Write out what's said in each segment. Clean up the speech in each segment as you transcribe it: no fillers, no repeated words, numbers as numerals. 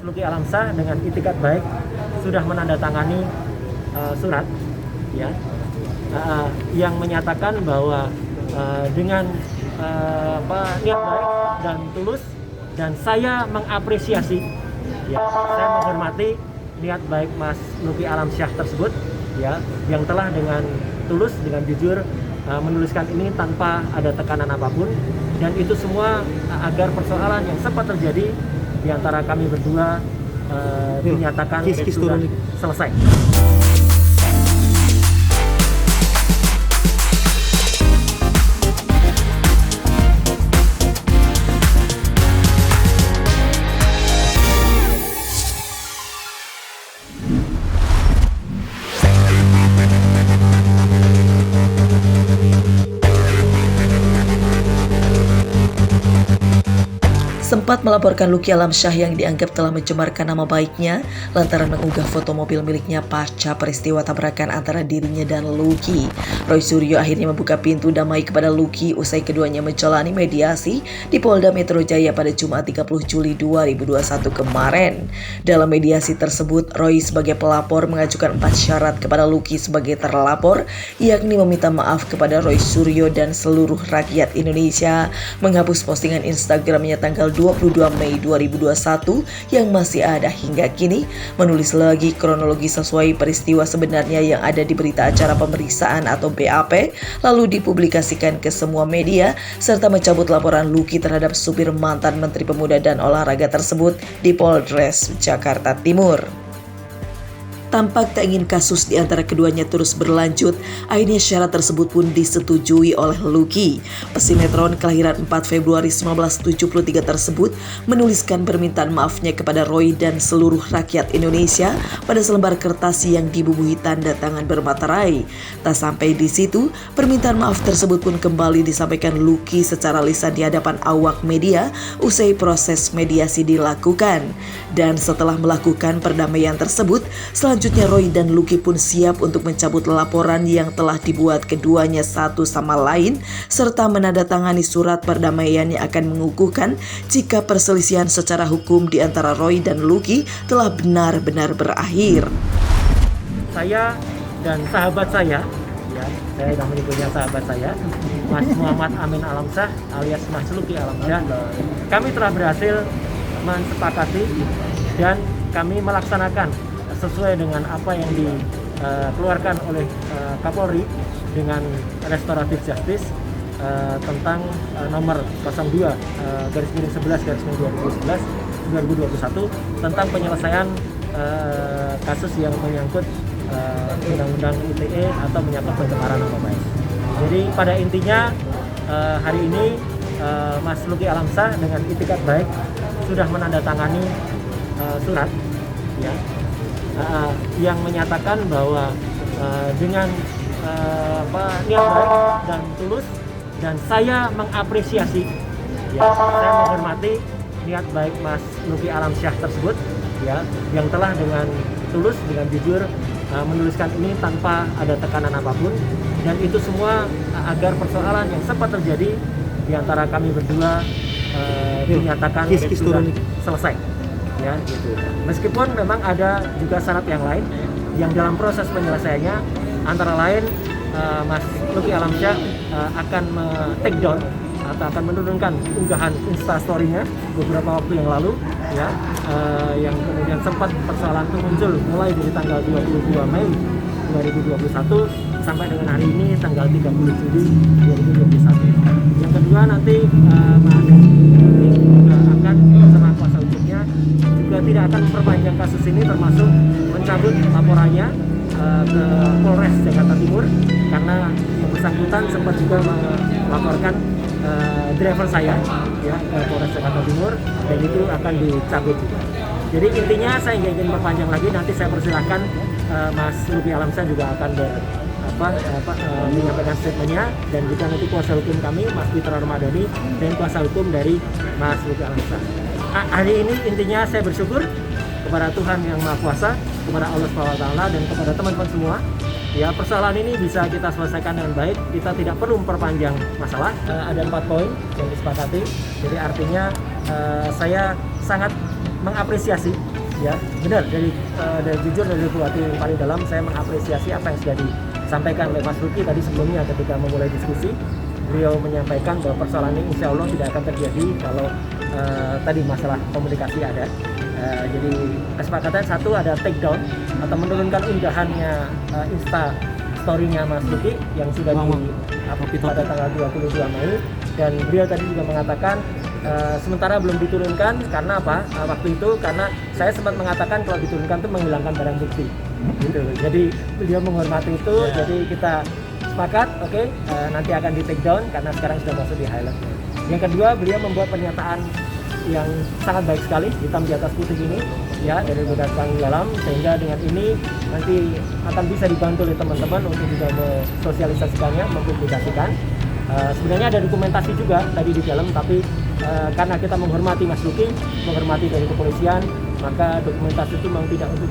Luki Alamsyah dengan itikat baik sudah menandatangani surat ya yang menyatakan bahwa dengan niat baik dan tulus, dan saya mengapresiasi ya, saya menghormati niat baik Mas Luki Alamsyah tersebut ya, yang telah dengan tulus, dengan jujur menuliskan ini tanpa ada tekanan apapun, dan itu semua agar persoalan yang sempat terjadi di antara kami berdua dinyatakan sudah selesai. Sempat melaporkan Luki Alamsyah yang dianggap telah mencemarkan nama baiknya lantaran mengunggah foto mobil miliknya pasca peristiwa tabrakan antara dirinya dan Luki. Roy Suryo akhirnya membuka pintu damai kepada Luki usai keduanya menjalani mediasi di Polda Metro Jaya pada Jumat 30 Juli 2021 kemarin. Dalam mediasi tersebut, Roy sebagai pelapor mengajukan 4 syarat kepada Luki sebagai terlapor, yakni meminta maaf kepada Roy Suryo dan seluruh rakyat Indonesia, menghapus postingan Instagramnya tanggal 22 Mei 2021 yang masih ada hingga kini, menulis lagi kronologi sesuai peristiwa sebenarnya yang ada di berita acara pemeriksaan atau BAP, lalu dipublikasikan ke semua media, serta mencabut laporan Luki terhadap supir mantan Menteri Pemuda dan Olahraga tersebut di Polres Jakarta Timur. Tampak tak ingin kasus di antara keduanya terus berlanjut, akhirnya syarat tersebut pun disetujui oleh Luki. Pesinetron kelahiran 4 Februari 1973 tersebut menuliskan permintaan maafnya kepada Roy dan seluruh rakyat Indonesia pada selembar kertas yang dibubuhi tanda tangan bermaterai. Tak sampai di situ, permintaan maaf tersebut pun kembali disampaikan Luki secara lisan di hadapan awak media usai proses mediasi dilakukan. Dan setelah melakukan perdamaian tersebut, selanjutnya Roy dan Luki pun siap untuk mencabut laporan yang telah dibuat keduanya satu sama lain, serta menandatangani surat perdamaian yang akan mengukuhkan jika perselisihan secara hukum di antara Roy dan Luki telah benar-benar berakhir. Saya dan sahabat saya, ya, saya sudah menyebutnya sahabat saya, Mas Muhammad Amin Alamsyah alias Mas Luki Alamsyah, kami telah berhasil mensepakati dan kami melaksanakan sesuai dengan apa yang dikeluarkan oleh Kapolri dengan restoratif justice tentang nomor 02 /11/2011 2021 tentang penyelesaian kasus yang menyangkut undang-undang ITE atau menyangkut pencemaran nama baik. Jadi pada intinya hari ini Mas Luki Alamsyah dengan itikat baik sudah menandatangani surat ya, yang menyatakan bahwa dengan niat baik dan tulus, dan saya mengapresiasi ya, saya menghormati niat baik Mas Luki Alamsyah tersebut ya, yang telah dengan tulus, dengan jujur menuliskan ini tanpa ada tekanan apapun, dan itu semua agar persoalan yang sempat terjadi di antara kami berdua dinyatakan sudah selesai ya, gitu. Meskipun memang ada juga syarat yang lain yang dalam proses penyelesaiannya, antara lain Mas Luki Alamsyah akan take down atau akan menurunkan unggahan instastory-nya beberapa waktu yang lalu ya, yang kemudian sempat persoalan itu muncul mulai dari tanggal 22 Mei 2021 sampai dengan hari ini tanggal 30 Juli 2021. Yang kedua, nanti Mas juga akan bersama kuasa hukumnya juga tidak akan memperpanjang kasus ini, termasuk mencabut laporannya ke Polres Jakarta Timur karena yang bersangkutan sempat juga melaporkan driver saya ya ke Polres Jakarta Timur, dan itu akan dicabut juga. Jadi intinya saya nggak ingin memperpanjang lagi, nanti saya persilahkan Mas Luki Alamsyah juga akan menyampaikan statementnya, dan juga nanti kuasa hukum kami Mas Fitra Ramadhani dan kuasa hukum dari Mas Luki Alamsyah. Hari ini intinya saya bersyukur kepada Tuhan Yang Maha Kuasa, kepada Allah SWT, dan kepada teman-teman semua. Ya, persoalan ini bisa kita selesaikan dengan baik. Kita tidak perlu memperpanjang masalah. Ada 4 poin yang disepakati. Jadi artinya saya sangat mengapresiasi ya benar dari jujur dari hati yang paling dalam saya mengapresiasi apa yang sudah disampaikan oleh Mas Luki tadi sebelumnya ketika memulai diskusi. Beliau menyampaikan bahwa persoalan ini insya Allah tidak akan terjadi kalau tadi masalah komunikasi ada. Jadi kesepakatan satu ada take down atau menurunkan unggahannya Insta story-nya Mas Luki yang sudah di pada tanggal 22 Mei, dan beliau tadi juga mengatakan sementara belum diturunkan karena apa? Waktu itu karena saya sempat mengatakan kalau diturunkan itu menghilangkan barang bukti. Gitu. Jadi beliau menghormati itu, jadi kita sepakat, oke, nanti akan di take down karena sekarang sudah masuk di highlight. Yang kedua, beliau membuat pernyataan yang sangat baik sekali, hitam di atas putih ini, ya, dari berdasarkan dalam, sehingga dengan ini nanti akan bisa dibantu oleh teman-teman untuk juga mensosialisasikannya, mempublikasikan. Sebenarnya ada dokumentasi juga tadi di dalam, tapi karena kita menghormati Mas Luki, menghormati dari kepolisian, maka dokumentasi itu memang tidak untuk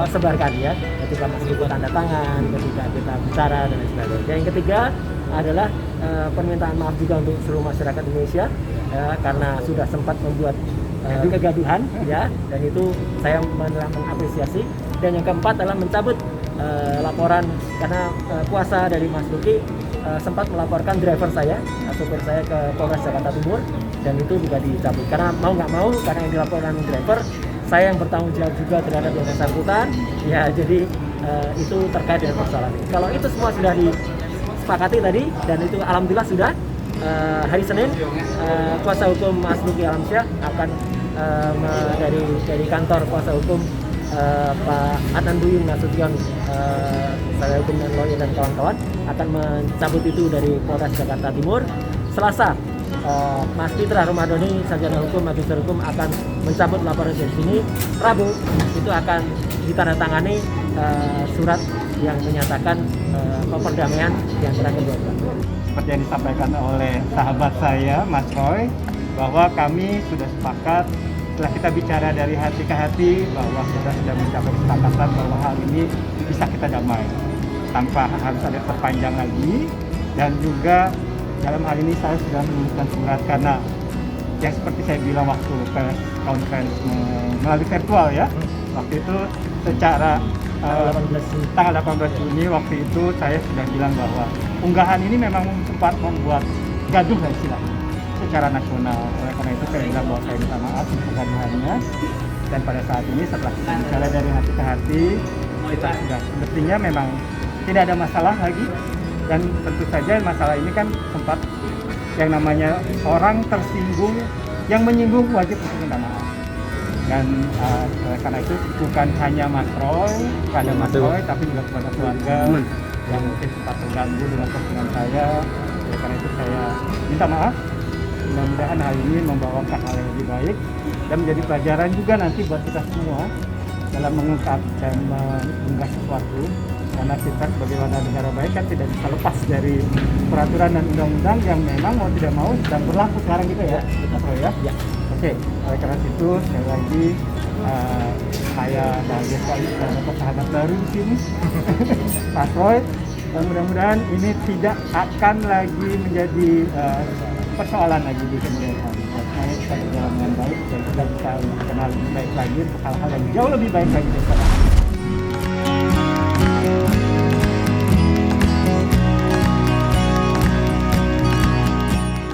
sebarkan ya. Ketika Mas Luki tanda tangan, ketika kita bicara dan lain sebagainya. Dan yang ketiga adalah permintaan maaf juga untuk seluruh masyarakat Indonesia karena sudah sempat membuat kegaduhan ya, dan itu saya mengapresiasi. Dan yang keempat adalah mencabut laporan karena kuasa dari Mas Luki sempat melaporkan driver saya, sopir saya ke Polres Jakarta Timur, dan itu juga dicabut karena mau nggak mau, karena yang dilaporkan driver saya yang bertanggung jawab juga terhadap yang bersangkutan ya. Jadi itu terkait dengan persoalan ini. Kalau itu semua sudah disepakati tadi, dan itu alhamdulillah sudah hari Senin kuasa hukum Mas Luki Alamsyah akan dari kantor kuasa hukum Pak Adnan Buyung Nasution, saya hukum dan lawyer dan kawan-kawan akan mencabut itu dari Polres Jakarta Timur. Selasa Mas Fitra Romadhoni, sarjana hukum, magister hukum, akan mencabut laporan dari sini. Rabu itu akan ditandatangani surat yang menyatakan perdamaian di antara kedua belah. Seperti yang disampaikan oleh sahabat saya, Mas Roy, bahwa kami sudah sepakat setelah kita bicara dari hati ke hati bahwa kita sudah mencapai kesepakatan bahwa hal ini bisa kita damai tanpa harus ada perpanjang lagi. Dan juga dalam hal ini saya sudah menuliskan surat karena yang seperti saya bilang waktu press conference melalui virtual ya, waktu itu secara tanggal 18 Juni waktu itu saya sudah bilang bahwa unggahan ini memang sempat membuat gaduh lah istilahnya secara nasional. Oleh karena itu saya bilang bahwa saya minta maaf untuk kegaduhannya, dan pada saat ini setelah kita bicara dari hati ke hati, kita sudah sepertinya memang tidak ada masalah lagi. Dan tentu saja masalah ini kan sempat yang namanya orang tersinggung, yang menyinggung wajib untuk minta maaf. Dan karena itu bukan hanya Mas Roy, kepada Mas Roy, tapi juga kepada keluarga yang mungkin sempat terganggu dengan postingan saya. Oleh karena itu saya minta maaf. Mudah-mudahan hal ini membawakan hal yang lebih baik dan menjadi pelajaran juga nanti buat kita semua dalam mengungkap dan mengunggah sesuatu. Karena kita sebagai warga negara baik kan tidak bisa lepas dari peraturan dan undang-undang yang memang mau tidak mau sedang berlaku sekarang gitu ya, Mas Roy ya. Oke, oleh karena itu sekali lagi saya bahagia sekali bisa dapat sahabat baru di sini, Mas Roy. Dan mudah-mudahan ini tidak akan lagi menjadi persoalan lagi di kemudian hari. Semuanya kita berjalan dengan baik dan kita bisa kenal lebih baik lagi untuk hal-hal yang jauh lebih baik lagi dari sekarang.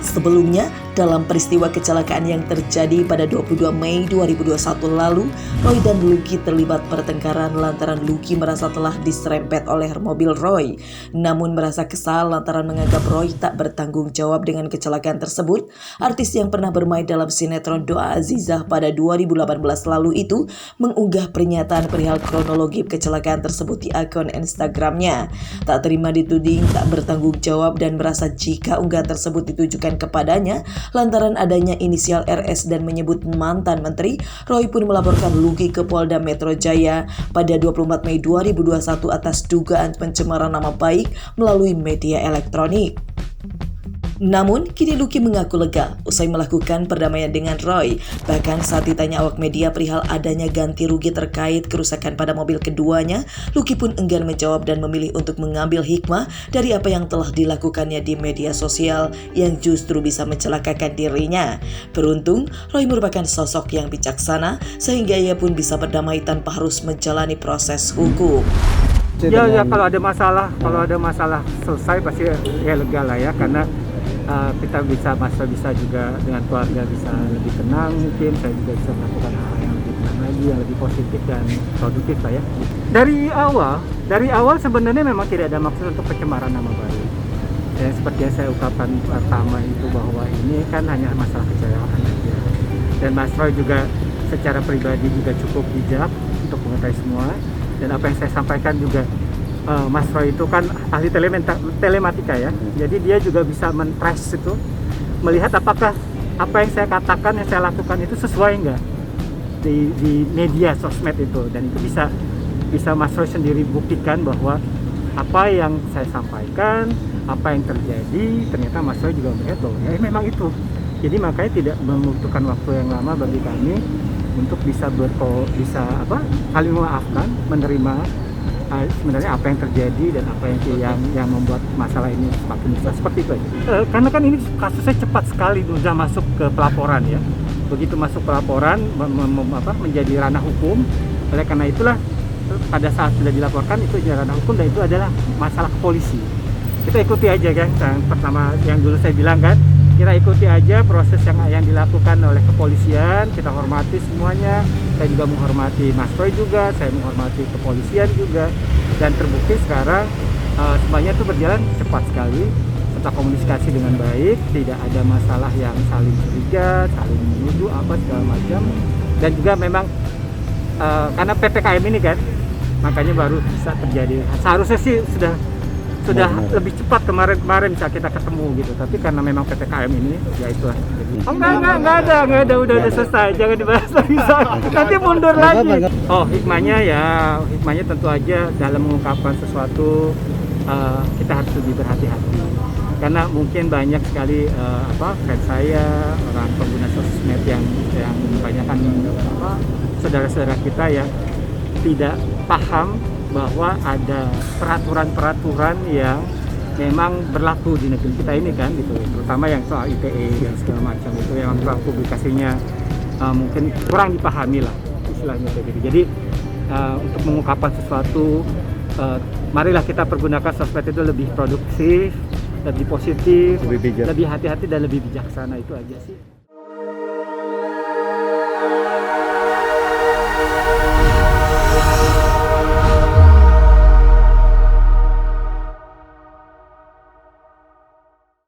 Sebelumnya, dalam peristiwa kecelakaan yang terjadi pada 22 Mei 2021 lalu, Roy dan Luki terlibat pertengkaran lantaran Luki merasa telah diserempet oleh mobil Roy. Namun merasa kesal lantaran menganggap Roy tak bertanggung jawab dengan kecelakaan tersebut. Artis yang pernah bermain dalam sinetron Doa Azizah pada 2018 lalu itu mengunggah pernyataan perihal kronologi kecelakaan tersebut di akun Instagramnya. Tak terima dituding tak bertanggung jawab dan merasa jika unggahan tersebut ditujukan kepadanya lantaran adanya inisial RS dan menyebut mantan menteri, Roy pun melaporkan Luki ke Polda Metro Jaya pada 24 Mei 2021 atas dugaan pencemaran nama baik melalui media elektronik. Namun, kini Lucky mengaku lega usai melakukan perdamaian dengan Roy. Bahkan saat ditanya awak media perihal adanya ganti rugi terkait kerusakan pada mobil keduanya, Lucky pun enggan menjawab dan memilih untuk mengambil hikmah dari apa yang telah dilakukannya di media sosial yang justru bisa mencelakakan dirinya. Beruntung, Roy merupakan sosok yang bijaksana sehingga ia pun bisa berdamai tanpa harus menjalani proses hukum. Ya kalau ada masalah selesai pasti ya lega lah ya, karena kita bisa juga dengan keluarga bisa lebih tenang, mungkin saya juga bisa melakukan hal yang lebih tenang lagi, yang lebih positif dan produktif lah ya. Dari awal sebenarnya memang tidak ada maksud untuk pencemaran nama baik. Ya, seperti yang saya ungkapkan pertama itu bahwa ini kan hanya masalah kecelakaan aja. Dan Mas Roy juga secara pribadi juga cukup bijak untuk mengetahui semua. Dan apa yang saya sampaikan juga, Mas Roy itu kan ahli telematika ya. Jadi dia juga bisa men-trace itu, melihat apakah apa yang saya katakan, yang saya lakukan itu sesuai enggak di media sosmed itu. Dan itu bisa Mas Roy sendiri buktikan bahwa apa yang saya sampaikan, apa yang terjadi, ternyata Mas Roy juga melihat bahwa ya memang itu. Jadi makanya tidak membutuhkan waktu yang lama bagi kami untuk bisa saling memaafkan, menerima sebenarnya apa yang terjadi dan apa yang membuat masalah ini semakin besar, seperti itu aja. Karena kan ini kasusnya cepat sekali sudah masuk ke pelaporan ya. Begitu masuk pelaporan menjadi ranah hukum. Oleh karena itulah pada saat sudah dilaporkan itu jadi ranah hukum dan itu adalah masalah polisi. Kita ikuti aja kan, yang pertama yang dulu saya bilang kan, kita ikuti aja proses yang dilakukan oleh kepolisian, kita hormati semuanya. Saya juga menghormati Mas Roy juga, saya menghormati kepolisian juga, dan terbukti sekarang semuanya itu berjalan cepat sekali, kita komunikasi dengan baik, tidak ada masalah yang saling curiga, saling menuduh apa segala macam, dan juga memang karena PPKM ini kan, makanya baru bisa terjadi. Seharusnya sih sudah lebih cepat kemarin bisa kita ketemu gitu, tapi karena memang PPKM ini ya itulah. Enggak ada, udah selesai, jangan dibahas lagi, nanti mundur lagi. Hikmahnya tentu aja dalam mengungkapkan sesuatu kita harus lebih berhati-hati, karena mungkin banyak sekali fans saya, orang pengguna sosmed yang kebanyakan saudara-saudara kita yang tidak paham bahwa ada peraturan-peraturan yang memang berlaku di negeri kita ini kan gitu, terutama yang soal ITE dan segala macam itu yang soal publikasinya mungkin kurang dipahami lah istilahnya kayak gitu. Jadi untuk mengungkapkan sesuatu, marilah kita pergunakan sosmed itu lebih produktif, lebih positif, lebih hati-hati dan lebih bijaksana, itu aja sih.